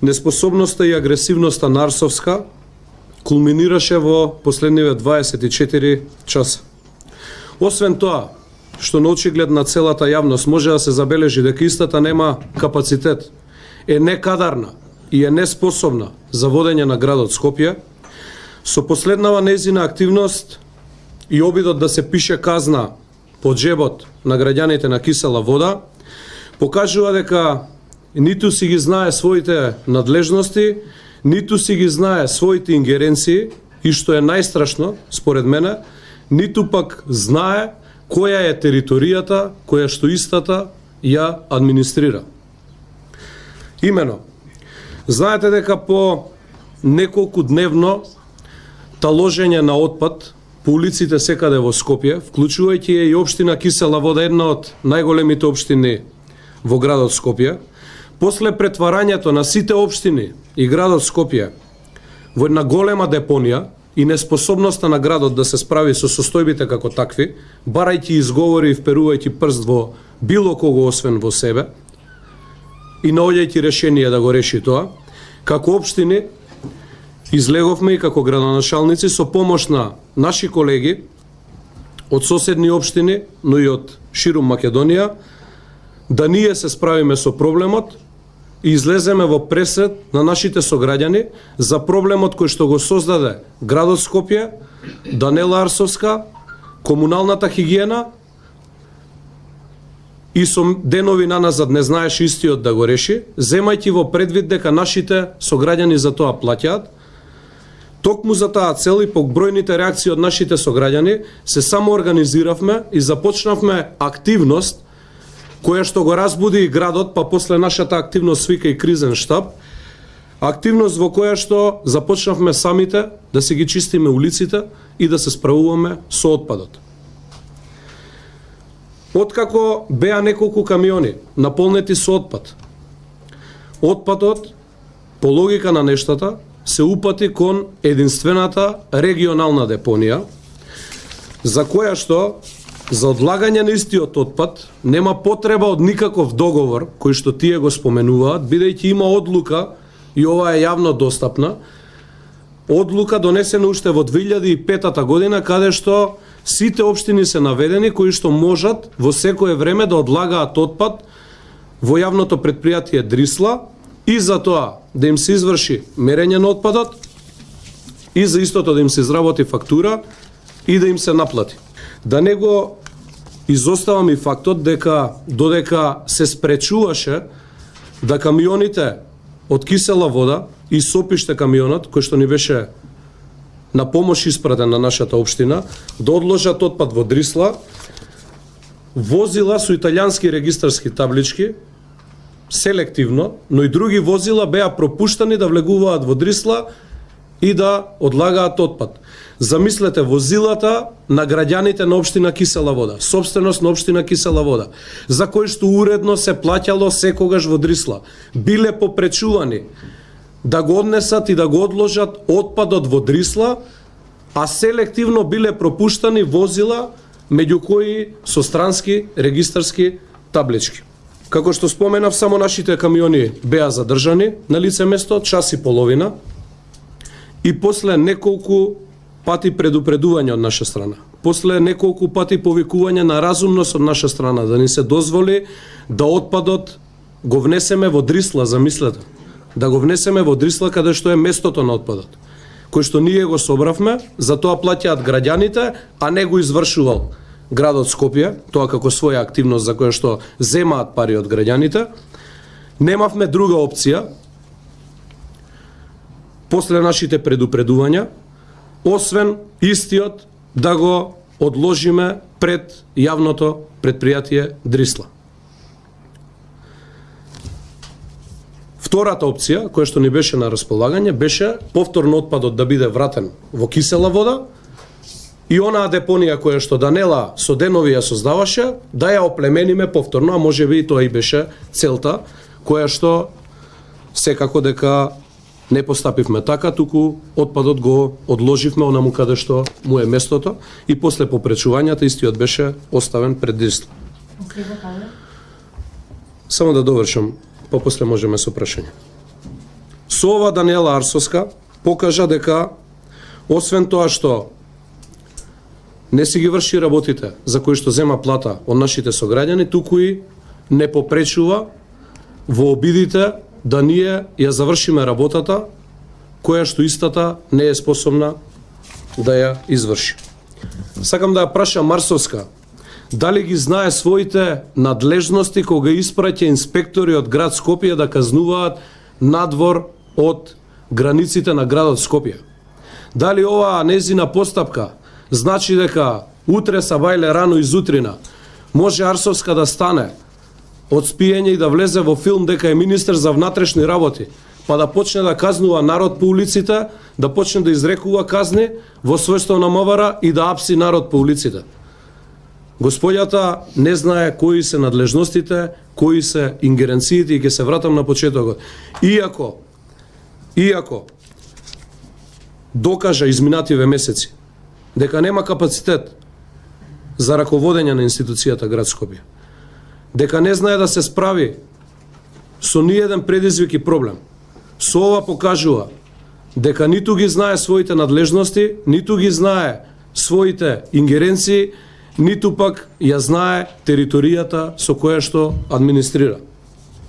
неспособноста и агресивноста на Арсовска кулминираше во последниве 24 часа. Освен тоа, што на очиглед на целата јавност може да се забележи дека истата нема капацитет, е некадарна и е неспособна за водење на градот Скопје, со последнава нејзина активност и обидот да се пише казна под джебот на граѓаните на кисела вода, покажува дека ниту си ги знае своите надлежности, ниту си ги знае своите ингеренции и што е најстрашно, според мене, ниту пак знае која е територијата која што истата ја администрира. Имено, знаете дека по неколку дневно таложење на отпад по улиците секаде во Скопје, вклучувајќи и општина Кисела вода, една од најголемите општини во градот Скопје, после претварањето на сите општини и градот Скопје во една голема депонија и неспособноста на градот да се справи со состојбите како такви, барајќи изговори и вперувајќи прст во било кого освен во себе и наоѓајќи решение да го реши тоа, како општини излеговме и како градоначалници со помош на наши колеги од соседни општини, но и од ширум Македонија, да ние се справиме со проблемот и излеземе во пресред на нашите сограѓани за проблемот кој што го создаде градот Скопје, Данела Арсовска, комуналната хигиена и со денови наназад не знаеше истиот да го реши, земајќи во предвид дека нашите сограѓани за тоа плаќаат. Токму за таа цел и по бројните реакции од нашите сограѓани се самоорганизиравме и започнавме активност која што го разбуди и градот, па после нашата активност свика и кризен штаб, активност во која што започнавме самите да си ги чистиме улиците и да се справуваме со отпадот. Откако беа неколку камиони наполнети со отпад, отпадот, по логика на нештата, се упати кон единствената регионална депонија, за која што за одлагање на истиот отпад нема потреба од никаков договор кој што тие го споменуваат, бидејќи има одлука и ова е јавно достапна, одлука донесена уште во 2005 година, каде што сите општини се наведени кои што можат во секое време да одлагаат отпад во јавното претпријатие Дрисла и за тоа да им се изврши мерење на отпадот и за истото да им се изработи фактура и да им се наплати. Да не го изоставам и фактот дека додека се спречуваше да камионите од Кисела вода и сопиште камионот кој што ни беше на помош испратен на нашата општина да одложат отпад во Дрисла, возила со италијански регистарски таблички селективно, но и други возила беа пропуштани да влегуваат во Дрисла и да одлагаат отпад. Замислете возилата на граѓаните на општина Кисела вода, собственост на општина Кисела вода, за кои што уредно се плаќало секогаш во Дрисла, биле попречувани да го однесат и да го одложат отпадот во Дрисла, а селективно биле пропуштани возила меѓу кои со странски регистарски таблички. Како што споменав, само нашите камиони беа задржани на лице место час и половина и после неколку пати предупредување од наша страна, после неколку пати повикување на разумност од наша страна, да ни се дозволи да отпадот го внесеме во Дрисла, замислете, да го внесеме во Дрисла каде што е местото на отпадот, кој што ние го собравме, за тоа плаќаат граѓаните, а не го извршувал градот Скопје, тоа како своја активност за која што земаат пари од граѓаните. Немавме друга опција, после нашите предупредувања, освен истиот да го одложиме пред јавното претпријатие Дрисла. Втората опција, која што ни беше на располагање, беше повторно отпадот да биде вратен во Кисела вода и онаа депонија која што Данела со денови ја создаваше, да ја оплемениме повторно, а можеби и тоа и беше целта, која што секако дека не постапивме така, туку отпадот го одложивме онаму каде што му е местото и после попречувањата истиот беше оставен пред Дрисла. Само да довршам, попосле можеме со прашање. Со ова Даниела Арсовска покажа дека освен тоа што не си ги врши работите за кои што зема плата од нашите сограѓани, туку и не попречува во обидите да ние ја завршиме работата која што истата не е способна да ја изврши. Сакам да ја прашам Арсовска, дали ги знае своите надлежности кога испраќа инспектори од град Скопје да казнуваат надвор од границите на градот Скопје? Дали оваа незина постапка значи дека утре сабајле рано изутрина може Арсовска да стане од спиење и да влезе во филм дека е министер за внатрешни работи, па да почне да казнува народ по улиците, да почне да изрекува казни во својство на МВР и да апси народ по улиците? Господјата не знае кои се надлежностите, кои се ингеренциите и ќе се вратам на почетокот. Иако докажа изминативе месеци дека нема капацитет за раководење на институцијата град Скопје, дека не знае да се справи со ниеден предизвик и проблем, со ова покажува дека ниту ги знае своите надлежности, ниту ги знае своите ингеренции, ниту пак ја знае територијата со која што администрира.